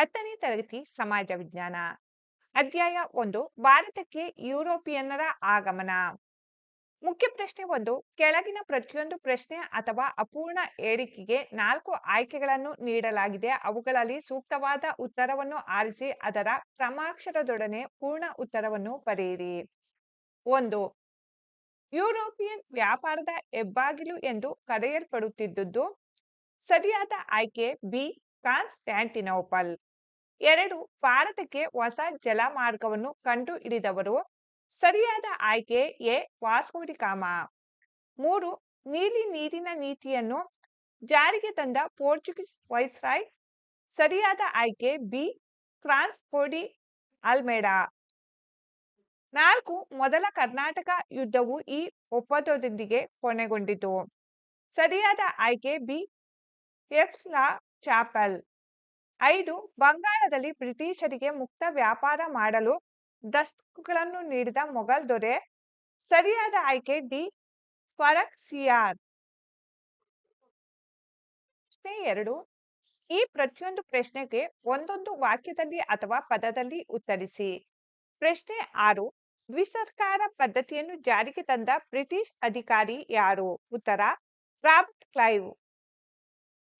10ನೇ ತರಗತಿ ಸಮಾಜ ವಿಜ್ಞಾನ ಅಧ್ಯಾಯ 1 ಭಾರತಕ್ಕೆ ಯುರೋಪಿಯನ್ನರ ಆಗಮನ. ಮುಖ್ಯ ಪ್ರಶ್ನೆ 1. ಕೆಳಗಿನ ಪ್ರತಿಯೊಂದು ಪ್ರಶ್ನೆ ಅಥವಾ ಅಪೂರ್ಣ ಹೇಳಿಕೆಗೆ 4 ಆಯ್ಕೆಗಳನ್ನು ನೀಡಲಾಗಿದೆ. ಅವುಗಳಲ್ಲಿ ಸೂಕ್ತವಾದ ಉತ್ತರವನ್ನು ಆರಿಸಿ ಅದರ ಕ್ರಮಾಕ್ಷರದೊಡನೆ ಪೂರ್ಣ ಉತ್ತರವನ್ನು ಬರೆಯಿರಿ. 1. ಯುರೋಪಿಯನ್ ವ್ಯಾಪಾರದ ಹೆಬ್ಬಾಗಿಲು ಎಂದು ಕರೆಯಲ್ಪಡುತ್ತಿದ್ದುದು. ಸರಿಯಾದ ಆಯ್ಕೆ ಬಿ, ಕಾನ್ಸ್ಟ್ಯಾಂಟಿನೋಪಲ್. 2. ಭಾರತಕ್ಕೆ ಹೊಸ ಜಲಮಾರ್ಗವನ್ನು ಕಂಡುಹಿಡಿದವರು. ಸರಿಯಾದ ಆಯ್ಕೆ ಎ, ವಾಸ್ಕೋ ಡಿ ಗಾಮ. 3. ನೀಲಿ ನೀರಿನ ನೀತಿಯನ್ನು ಜಾರಿಗೆ ತಂದ ಪೋರ್ಚುಗೀಸ್ ವೈಸ್ರಾಯ್. ಸರಿಯಾದ ಆಯ್ಕೆ ಬಿ, ಫ್ರಾನ್ಸಿಸ್ಕೋ ಡಿ ಅಲ್ಮೇಡಾ. 4. ಮೊದಲ ಕರ್ನಾಟಕ ಯುದ್ಧವು ಈ ಒಪ್ಪಂದದೊಂದಿಗೆ ಕೊನೆಗೊಂಡಿತು. ಸರಿಯಾದ ಆಯ್ಕೆ ಬಿ, ಎಕ್ಸ್ ಲಾ ಚಾಪೆಲ್. 5. ಬಂಗಾಳದಲ್ಲಿ ಬ್ರಿಟಿಷರಿಗೆ ಮುಕ್ತ ವ್ಯಾಪಾರ ಮಾಡಲು ದಸ್ತುಗಳನ್ನು ನೀಡಿದ ಮೊಘಲ್ ದೊರೆ. ಸರಿಯಾದ ಆಯ್ಕೆ ಡಿ, ಫರಖ್ ಸಿಯಾರ್. ಪ್ರಶ್ನೆ 2. ಈ ಪ್ರತಿಯೊಂದು ಪ್ರಶ್ನೆಗೆ ಒಂದೊಂದು ವಾಕ್ಯದಲ್ಲಿ ಅಥವಾ ಪದದಲ್ಲಿ ಉತ್ತರಿಸಿ. ಪ್ರಶ್ನೆ 6. ದ್ವಿಸರ್ಕಾರ ಪದ್ಧತಿಯನ್ನು ಜಾರಿಗೆ ತಂದ ಬ್ರಿಟಿಷ್ ಅಧಿಕಾರಿ ಯಾರು? ಉತ್ತರ ರಾಬರ್ಟ್ ಕ್ಲೈವ್.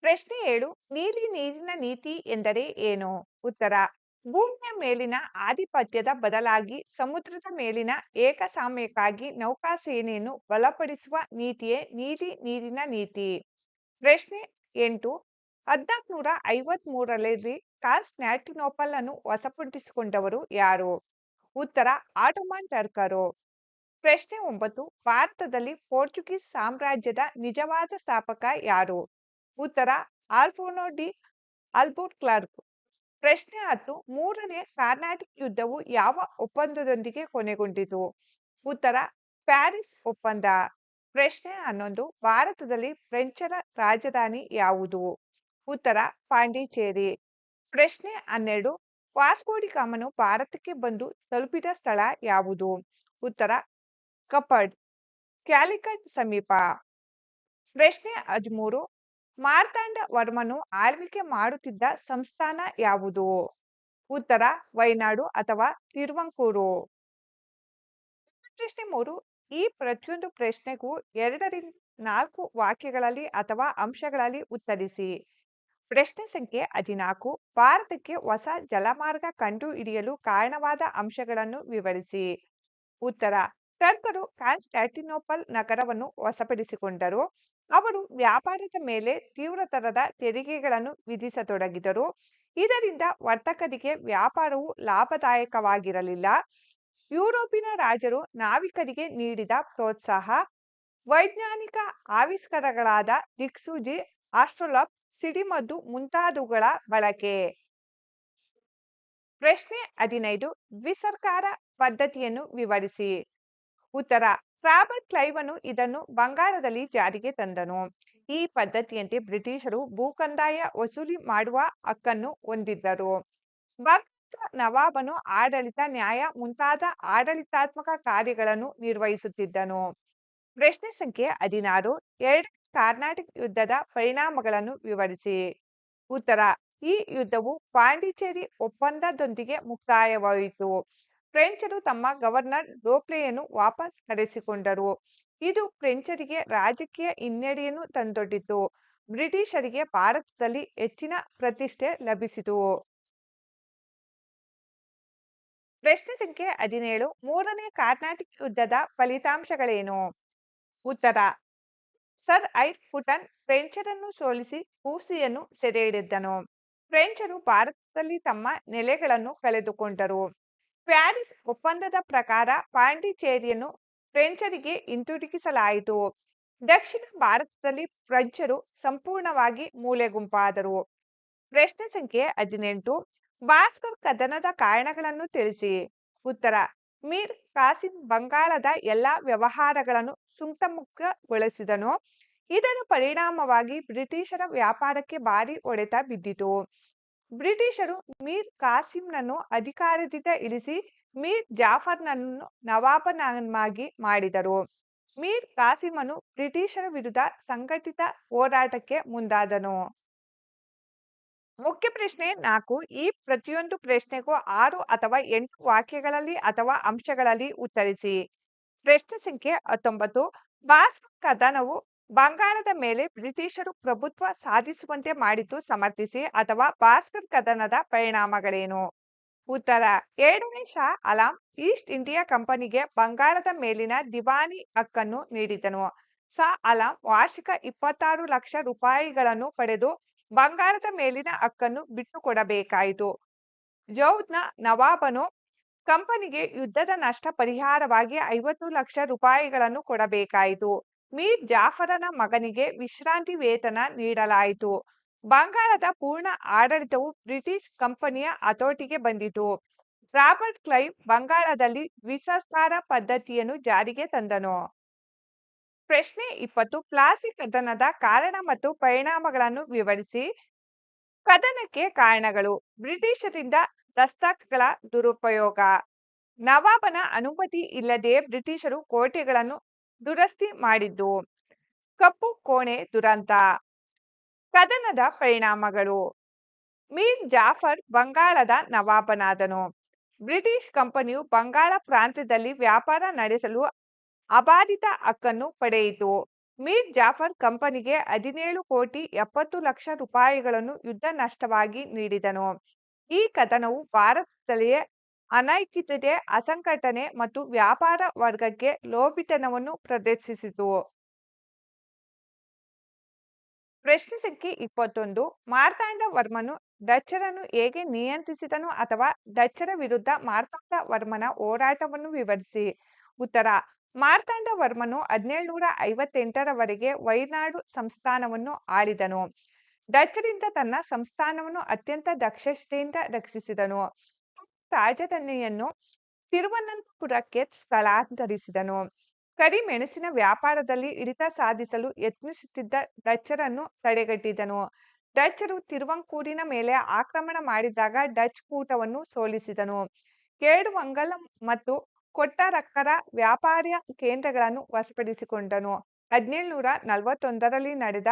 ಪ್ರಶ್ನೆ 7. ನೀಲಿ ನೀರಿನ ನೀತಿ ಎಂದರೆ ಏನು? ಉತ್ತರ ಭೂಮಿಯ ಮೇಲಿನ ಆಧಿಪತ್ಯದ ಬದಲಾಗಿ ಸಮುದ್ರದ ಮೇಲಿನ ಏಕಸ್ವಾಮ್ಯಕ್ಕಾಗಿ ನೌಕಾಸೇನೆಯನ್ನು ಬಲಪಡಿಸುವ ನೀತಿಯೇ ನೀಲಿ ನೀರಿನ ನೀತಿ. ಪ್ರಶ್ನೆ 8. 1453ರಲ್ಲಿ ಕಾನ್ಸ್ಟ್ಯಾಂಟಿನೋಪಲ್ ಅನ್ನು ವಶಪಡಿಸಿಕೊಂಡವರು ಯಾರು? ಉತ್ತರ ಆಟೋಮನ್ ಟರ್ಕರು. ಪ್ರಶ್ನೆ 9. ಭಾರತದಲ್ಲಿ ಪೋರ್ಚುಗೀಸ್ ಸಾಮ್ರಾಜ್ಯದ ನಿಜವಾದ ಸ್ಥಾಪಕ ಯಾರು? ಉತ್ತರ ಆಲ್ಫೋನ್ಸೋ ಡಿ ಅಲ್ಬುಕ್ವರ್ಕ್. ಪ್ರಶ್ನೆ 10. ಮೂರನೇ ಕಾರ್ನಾಟಿಕ್ ಯುದ್ಧವು ಯಾವ ಒಪ್ಪಂದದೊಂದಿಗೆ ಕೊನೆಗೊಂಡಿತು? ಉತ್ತರ ಪ್ಯಾರಿಸ್ ಒಪ್ಪಂದ. ಪ್ರಶ್ನೆ 11. ಭಾರತದಲ್ಲಿ ಫ್ರೆಂಚರ ರಾಜಧಾನಿ ಯಾವುದು? ಉತ್ತರ ಪಾಂಡಿಚೇರಿ. ಪ್ರಶ್ನೆ 12. ವಾಸ್ಕೋ ಡಿ ಗಾಮನು ಭಾರತಕ್ಕೆ ಬಂದು ತಲುಪಿದ ಸ್ಥಳ ಯಾವುದು? ಉತ್ತರ ಕಪ್ಪಡ್, ಕ್ಯಾಲಿಕಟ್ ಸಮೀಪ. ಪ್ರಶ್ನೆ 13. ಮಾರ್ತಾಂಡ ವರ್ಮನು ಆಳ್ವಿಕೆ ಮಾಡುತ್ತಿದ್ದ ಸಂಸ್ಥಾನ ಯಾವುದು? ಉತ್ತರ ವೈನಾಡು ಅಥವಾ ತಿರುವಂಕೂರು. ಪ್ರಶ್ನೆ 3. ಈ ಪ್ರತಿಯೊಂದು ಪ್ರಶ್ನೆಗೂ 2ರಿಂದ 4 ವಾಕ್ಯಗಳಲ್ಲಿ ಅಥವಾ ಅಂಶಗಳಲ್ಲಿ ಉತ್ತರಿಸಿ. ಪ್ರಶ್ನೆ ಸಂಖ್ಯೆ 14. ಭಾರತಕ್ಕೆ ಹೊಸ ಜಲಮಾರ್ಗ ಕಂಡುಹಿಡಿಯಲು ಕಾರಣವಾದ ಅಂಶಗಳನ್ನು ವಿವರಿಸಿ. ಉತ್ತರ ಟರ್ಕರು ಕಾನ್ಸ್ಟ್ಯಾಂಟಿನೋಪಲ್ ನಗರವನ್ನು ವಶಪಡಿಸಿಕೊಂಡರು. ಅವರು ವ್ಯಾಪಾರದ ಮೇಲೆ ತೀವ್ರತರದ ತೆರಿಗೆಗಳನ್ನು ವಿಧಿಸತೊಡಗಿದರು. ಇದರಿಂದ ವರ್ತಕರಿಗೆ ವ್ಯಾಪಾರವು ಲಾಭದಾಯಕವಾಗಿರಲಿಲ್ಲ. ಯುರೋಪಿನ ರಾಜರು ನಾವಿಕರಿಗೆ ನೀಡಿದ ಪ್ರೋತ್ಸಾಹ, ವೈಜ್ಞಾನಿಕ ಆವಿಷ್ಕಾರಗಳಾದ ದಿಕ್ಸೂಚಿ, ಆಸ್ಟ್ರೋಲಾಬ್, ಸಿಡಿಮದ್ದು ಮುಂತಾದವುಗಳ ಬಳಕೆ. ಪ್ರಶ್ನೆ 15. ದ್ವಿಸರ್ಕಾರ ಪದ್ಧತಿಯನ್ನು ವಿವರಿಸಿ. ಉತ್ತರ ರಾಬರ್ಟ್ ಕ್ಲೈವನು ಇದನ್ನು ಬಂಗಾಳದಲ್ಲಿ ಜಾರಿಗೆ ತಂದನು. ಈ ಪದ್ಧತಿಯಂತೆ ಬ್ರಿಟಿಷರು ಭೂಕಂದಾಯ ವಸೂಲಿ ಮಾಡುವ ಹಕ್ಕನ್ನು ಹೊಂದಿದ್ದರು. ಬಂಗಾಳದ ನವಾಬನು ಆಡಳಿತ, ನ್ಯಾಯ ಮುಂತಾದ ಆಡಳಿತಾತ್ಮಕ ಕಾರ್ಯಗಳನ್ನು ನಿರ್ವಹಿಸುತ್ತಿದ್ದನು. ಪ್ರಶ್ನೆ ಸಂಖ್ಯೆ 16. ಎರಡನೇ ಕಾರ್ನಾಟಿಕ್ ಯುದ್ಧದ ಪರಿಣಾಮಗಳನ್ನು ವಿವರಿಸಿ. ಉತ್ತರ ಈ ಯುದ್ಧವು ಪಾಂಡಿಚೇರಿ ಒಪ್ಪಂದದೊಂದಿಗೆ ಮುಕ್ತಾಯವಾಯಿತು. ಫ್ರೆಂಚರು ತಮ್ಮ ಗವರ್ನರ್ ಡೋಪ್ಲೆಯನ್ನು ವಾಪಸ್ ಕರೆಸಿಕೊಂಡರು. ಇದು ಫ್ರೆಂಚರಿಗೆ ರಾಜಕೀಯ ಹಿನ್ನಡೆಯನ್ನು ತಂದೊಡ್ಡಿತು. ಬ್ರಿಟಿಷರಿಗೆ ಭಾರತದಲ್ಲಿ ಹೆಚ್ಚಿನ ಪ್ರತಿಷ್ಠೆ ಲಭಿಸಿತು. ಪ್ರಶ್ನೆ ಸಂಖ್ಯೆ 17. ಮೂರನೇ ಕಾರ್ನಾಟಿಕ್ ಯುದ್ಧದ ಫಲಿತಾಂಶಗಳೇನು? ಉತ್ತರ ಸರ್ ಐರ್ ಫುಟನ್ ಫ್ರೆಂಚರನ್ನು ಸೋಲಿಸಿ ಕೂಸಿಯನ್ನು ಸೆರೆ ಹಿಡಿದನು. ಫ್ರೆಂಚರು ಭಾರತದಲ್ಲಿ ತಮ್ಮ ನೆಲೆಗಳನ್ನು ಕಳೆದುಕೊಂಡರು. ಪ್ಯಾರಿಸ್ ಒಪ್ಪಂದದ ಪ್ರಕಾರ ಪಾಂಡಿಚೇರಿಯನ್ನು ಫ್ರೆಂಚರಿಗೆ ಹಿಂತಿರುಗಿಸಲಾಯಿತು. ದಕ್ಷಿಣ ಭಾರತದಲ್ಲಿ ಫ್ರೆಂಚರು ಸಂಪೂರ್ಣವಾಗಿ ಮೂಲೆಗುಂಪಾದರು. ಪ್ರಶ್ನೆ ಸಂಖ್ಯೆ 18. ಭಾಸ್ಕರ್ ಕದನದ ಕಾರಣಗಳನ್ನು ತಿಳಿಸಿ. ಉತ್ತರ ಮೀರ್ ಕಾಸಿಂ ಬಂಗಾಳದ ಎಲ್ಲಾ ವ್ಯವಹಾರಗಳನ್ನು ಸುಂಕಮುಕ್ತಗೊಳಿಸಿದನು. ಇದರ ಪರಿಣಾಮವಾಗಿ ಬ್ರಿಟಿಷರ ವ್ಯಾಪಾರಕ್ಕೆ ಭಾರಿ ಹೊಡೆತ ಬಿದ್ದಿತು. ಬ್ರಿಟಿಷರು ಮೀರ್ ಕಾಸಿಂನನ್ನು ಅಧಿಕಾರದಿಂದ ಇಳಿಸಿ ಮೀರ್ ಜಾಫರ್ನನ್ನು ನವಾಬನನ್ನಾಗಿ ಮಾಡಿದರು. ಮೀರ್ ಕಾಸಿಮನು ಬ್ರಿಟಿಷರ ವಿರುದ್ಧ ಸಂಘಟಿತ ಹೋರಾಟಕ್ಕೆ ಮುಂದಾದನು. ಮುಖ್ಯ ಪ್ರಶ್ನೆ 4. ಈ ಪ್ರತಿಯೊಂದು ಪ್ರಶ್ನೆಗೂ 6 ಅಥವಾ 8 ವಾಕ್ಯಗಳಲ್ಲಿ ಅಥವಾ ಅಂಶಗಳಲ್ಲಿ ಉತ್ತರಿಸಿ. ಪ್ರಶ್ನೆ ಸಂಖ್ಯೆ 19. ಬಾಸ್ಕ್ ಕದನವು ಬಂಗಾಳದ ಮೇಲೆ ಬ್ರಿಟಿಷರು ಪ್ರಭುತ್ವ ಸಾಧಿಸುವಂತೆ ಮಾಡಿದ್ದು ಸಮರ್ಥಿಸಿ ಅಥವಾ ಬಾಸ್ಕರ್ ಕದನದ ಪರಿಣಾಮಗಳೇನು? ಉತ್ತರ. 2ನೇ ಶಾ ಆಲಂ ಈಸ್ಟ್ ಇಂಡಿಯಾ ಕಂಪನಿಗೆ ಬಂಗಾಳದ ಮೇಲಿನ ದಿವಾನಿ ಹಕ್ಕನ್ನು ನೀಡಿದನು. ಶಾ ಆಲಂ ವಾರ್ಷಿಕ 26 ಲಕ್ಷ ರೂಪಾಯಿಗಳನ್ನು ಪಡೆದು ಬಂಗಾಳದ ಮೇಲಿನ ಹಕ್ಕನ್ನು ಬಿಟ್ಟುಕೊಡಬೇಕಾಯಿತು. ಜೌದ್ನ ನವಾಬನು ಕಂಪನಿಗೆ ಯುದ್ಧದ ನಷ್ಟ ಪರಿಹಾರವಾಗಿ 50 ಲಕ್ಷ ರೂಪಾಯಿಗಳನ್ನು ಕೊಡಬೇಕಾಯಿತು. ಮೀರ್ ಜಾಫರನ ಮಗನಿಗೆ ವಿಶ್ರಾಂತಿ ವೇತನ ನೀಡಲಾಯಿತು. ಬಂಗಾಳದ ಪೂರ್ಣ ಆಡಳಿತವು ಬ್ರಿಟಿಷ್ ಕಂಪನಿಯ ಹತೋಟಿಗೆ ಬಂದಿತು. ರಾಬರ್ಟ್ ಕ್ಲೈವ್ ಬಂಗಾಳದಲ್ಲಿ ದ್ವಿಸರ್ಕಾರ ಪದ್ಧತಿಯನ್ನು ಜಾರಿಗೆ ತಂದನು. ಪ್ರಶ್ನೆ 20. ಪ್ಲಾಸಿ ಕದನದ ಕಾರಣ ಮತ್ತು ಪರಿಣಾಮಗಳನ್ನು ವಿವರಿಸಿ. ಕದನಕ್ಕೆ ಕಾರಣಗಳು: ಬ್ರಿಟಿಷರಿಂದ ದಸ್ತಕ್ಗಳ ದುರುಪಯೋಗ, ನವಾಬನ ಅನುಮತಿ ಇಲ್ಲದೆಯೇ ಬ್ರಿಟಿಷರು ಕೋಟೆಗಳನ್ನು ದುರಸ್ತಿ ಮಾಡಿದ್ದು, ಕಪ್ಪು ಕೋಣೆ ದುರಂತ. ಕದನದ ಪರಿಣಾಮಗಳು: ಮೀರ್ ಜಾಫರ್ ಬಂಗಾಳದ ನವಾಬನಾದನು. ಬ್ರಿಟಿಷ್ ಕಂಪನಿಯು ಬಂಗಾಳ ಪ್ರಾಂತ್ಯದಲ್ಲಿ ವ್ಯಾಪಾರ ನಡೆಸಲು ಅಬಾಧಿತ ಹಕ್ಕನ್ನು ಪಡೆಯಿತು. ಮೀರ್ ಜಾಫರ್ ಕಂಪನಿಗೆ 17 ಕೋಟಿ 70 ಲಕ್ಷ ರೂಪಾಯಿಗಳನ್ನು ಯುದ್ಧ ನಷ್ಟವಾಗಿ ನೀಡಿದನು. ಈ ಕದನವು ಭಾರತದಲ್ಲಿಯೇ ಅನೈಕ್ಯತೆ, ಅಸಂಘಟನೆ ಮತ್ತು ವ್ಯಾಪಾರ ವರ್ಗಕ್ಕೆ ಲೋಭಿತನವನ್ನು ಪ್ರದರ್ಶಿಸಿತು. ಪ್ರಶ್ನೆ ಸಂಖ್ಯೆ 21. ಮಾರ್ತಾಂಡ ವರ್ಮನು ಡಚ್ಚರನ್ನು ಹೇಗೆ ನಿಯಂತ್ರಿಸಿದನು ಅಥವಾ ಡಚ್ಚರ ವಿರುದ್ಧ ಮಾರ್ತಾಂಡ ವರ್ಮನ ಹೋರಾಟವನ್ನು ವಿವರಿಸಿ. ಉತ್ತರ. ಮಾರ್ತಾಂಡ ವರ್ಮನು 1758ರವರೆಗೆ ವೈನಾಡು ಸಂಸ್ಥಾನವನ್ನು ಆಳಿದನು. ಡಚ್ಚರಿಂದ ತನ್ನ ಸಂಸ್ಥಾನವನ್ನು ಅತ್ಯಂತ ದಕ್ಷತೆಯಿಂದ ರಕ್ಷಿಸಿದನು. ರಾಜಧಾನಿಯನ್ನು ತಿರುವನಂತಪುರಕ್ಕೆ ಸ್ಥಳಾಂತರಿಸಿದನು. ಕರಿಮೆಣಸಿನ ವ್ಯಾಪಾರದಲ್ಲಿ ಹಿಡಿತ ಸಾಧಿಸಲು ಯತ್ನಿಸುತ್ತಿದ್ದ ಡಚ್ಚರನ್ನು ತಡೆಗಟ್ಟಿದನು. ಡಚ್ಚರು ತಿರುವಾಂಕೂರಿನ ಮೇಲೆ ಆಕ್ರಮಣ ಮಾಡಿದಾಗ ಡಚ್ ಕೂಟವನ್ನು ಸೋಲಿಸಿದನು. ಕೇಡುವಂಗಲಂ ಮತ್ತು ಕೊಟ್ಟಾರಕ್ಕರ ವ್ಯಾಪಾರ ಕೇಂದ್ರಗಳನ್ನು ವಶಪಡಿಸಿಕೊಂಡನು. 1741ರಲ್ಲಿ ನಡೆದ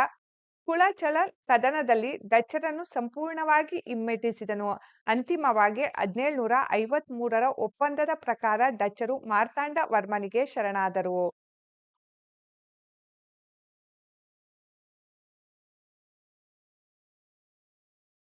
ಕುಳಚಲನ್ ಕದನದಲ್ಲಿ ಡಚ್ಚರನ್ನು ಸಂಪೂರ್ಣವಾಗಿ ಹಿಮ್ಮೆಟ್ಟಿಸಿದನು. ಅಂತಿಮವಾಗಿ 1753ರ ಒಪ್ಪಂದದ ಪ್ರಕಾರ ಡಚ್ಚರು ಮಾರ್ತಾಂಡ ವರ್ಮನಿಗೆ ಶರಣಾದರು.